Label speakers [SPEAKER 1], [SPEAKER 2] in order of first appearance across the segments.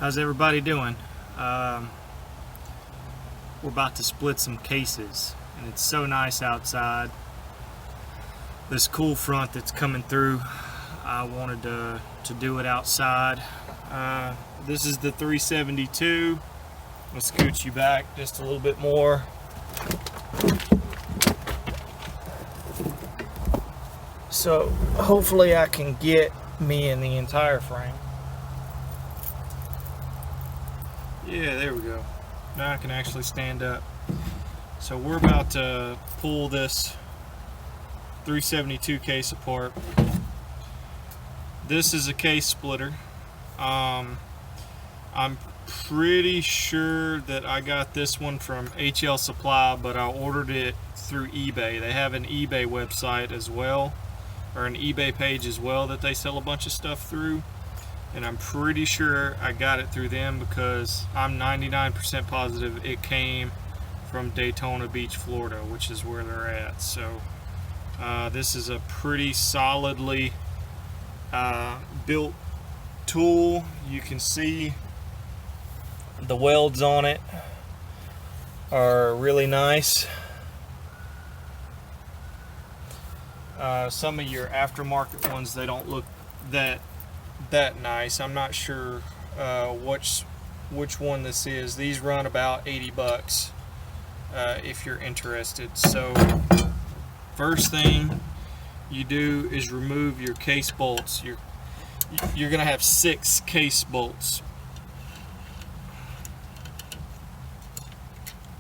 [SPEAKER 1] How's everybody doing? We're about to split some cases, and it's so nice outside. This cool front that's coming through, I wanted to do it outside. This is the 372. I'm gonna scoot you back just a little bit more. So hopefully I can get me in the entire frame. Yeah, there we go. Now I can actually stand up. So we're about to pull this 372 case apart. This is a case splitter. I'm pretty sure that I got this one from HL Supply, but I ordered it through eBay. They have an eBay website as well, or an eBay page as well, that they sell a bunch of stuff through. And I'm pretty sure I got it through them because I'm 99% positive it came from Daytona Beach, Florida, which is where they're at. So this is a pretty solidly built tool. You can see the welds on it are really nice. Some of your aftermarket ones, they don't look that nice. I'm not sure which one this is. These run about 80 bucks if you're interested. So first thing you do is remove your case bolts. You're gonna have 6 case bolts,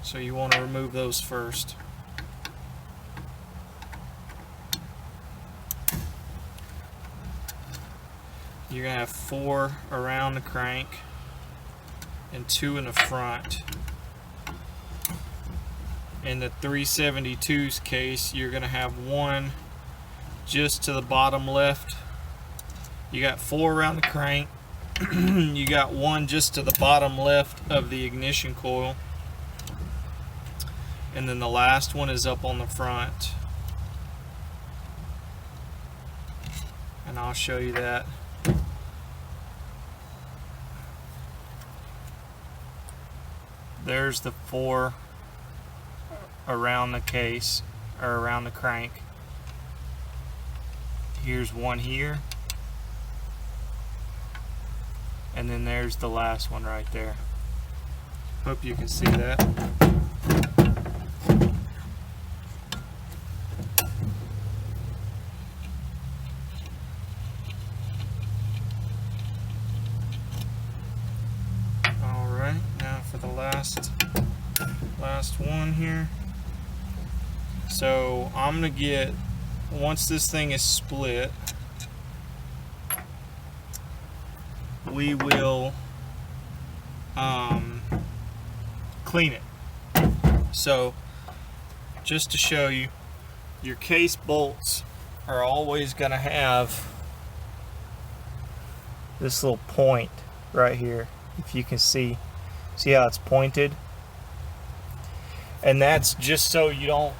[SPEAKER 1] so you want to remove those first. You're going to have 4 around the crank and 2 in the front. In the 372's case, you're going to have 1 just to the bottom left. You got 4 around the crank. You got 1 just to the bottom left of the ignition coil. And then the last one is up on the front. And I'll show you that. There's the 4 around the case, or around the crank. Here's 1 here. And then there's the last one right there. Hope you can see that. For the last one here. So I'm gonna get, once this thing is split, we will clean it. So just to show you, your case bolts are always gonna have this little point right here, if you can see. See how it's pointed? And that's just so you don't,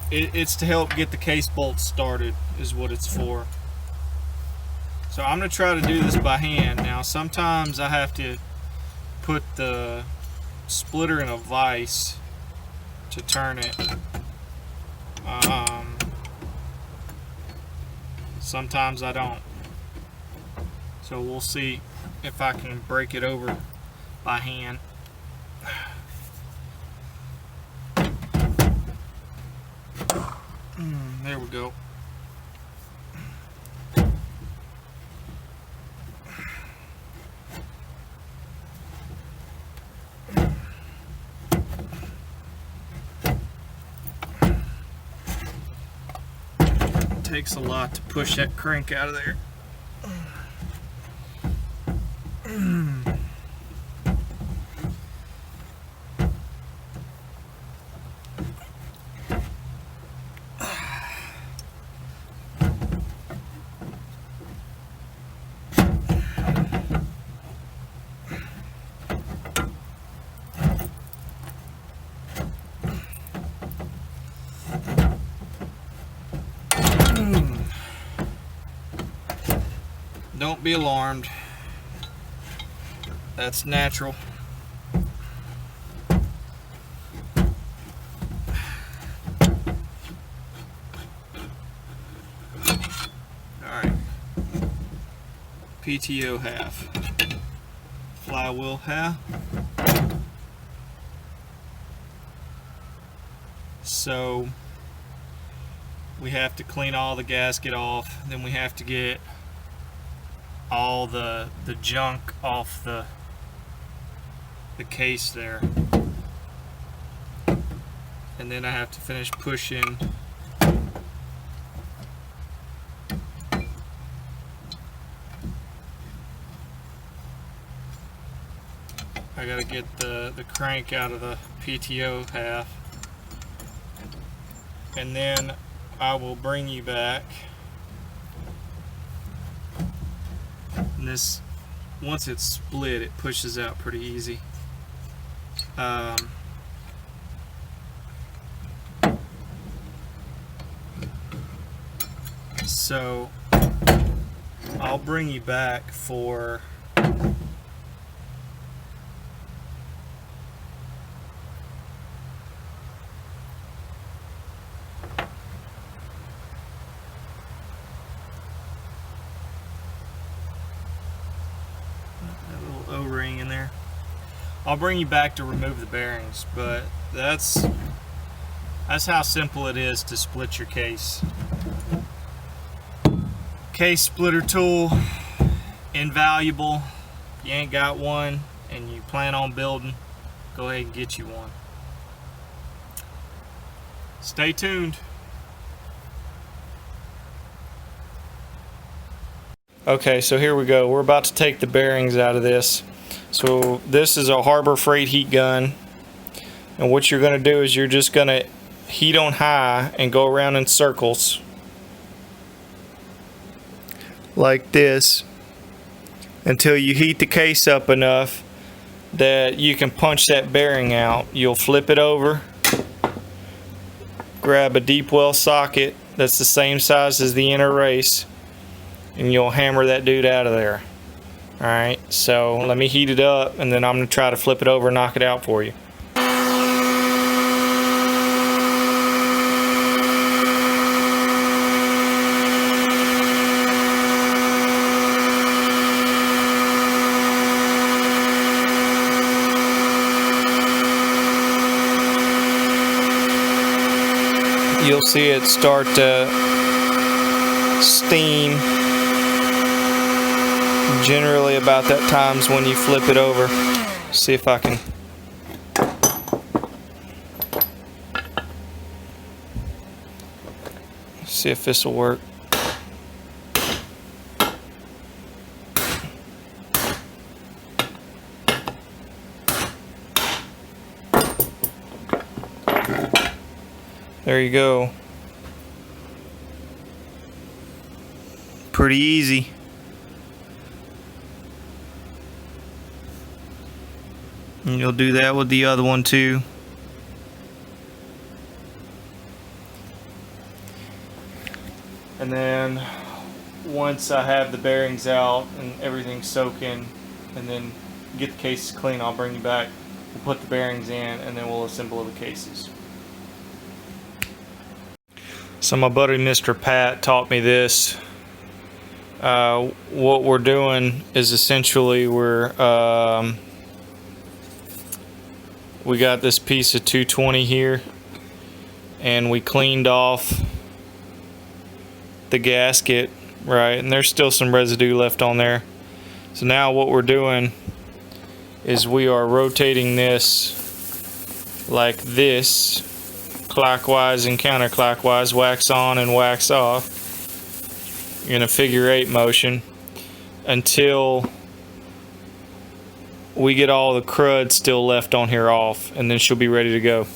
[SPEAKER 1] it's to help get the case bolts started, is what it's for. So I'm going to try to do this by hand. Now sometimes I have to put the splitter in a vise to turn it. Sometimes I don't. So we'll see if I can break it over by hand. There we go. It takes a lot to push that crank out of there. Don't be alarmed. That's natural. Alright. PTO half. Flywheel half. So we have to clean all the gasket off, then we have to get all the junk off the case there, and then I have to finish pushing I gotta get the crank out of the PTO half, and then I will bring you back. And this, once it's split, it pushes out pretty easy. So I'll bring you back for O-ring in there. I'll bring you back to remove the bearings, but that's how simple it is to split your case. Case splitter tool, invaluable. If you ain't got one and you plan on building, go ahead and get you one. Stay tuned. Okay, so here we go. We're about to take the bearings out of this. So this is a Harbor Freight heat gun, and what you're going to do is you're just going to heat on high and go around in circles like this until you heat the case up enough that you can punch that bearing out. You'll flip it over, grab a deep well socket that's the same size as the inner race, and you'll hammer that dude out of there. Alright, so let me heat it up, and then I'm going to try to flip it over and knock it out for you. You'll see it start to steam. Generally about that time's when you flip it over. See if I can see if this will work. There you go. Pretty easy. And you'll do that with the other one too. And then once I have the bearings out and everything soaking, and then get the cases clean, I'll bring you back. We'll put the bearings in, and then we'll assemble the cases. So my buddy Mr. Pat taught me this. What we're doing is essentially we got this piece of 220 here, and we cleaned off the gasket, right, and there's still some residue left on there. So now what we're doing is we are rotating this like this, clockwise and counterclockwise, wax on and wax off in a figure 8 motion until we get all the crud still left on here off, and then she'll be ready to go.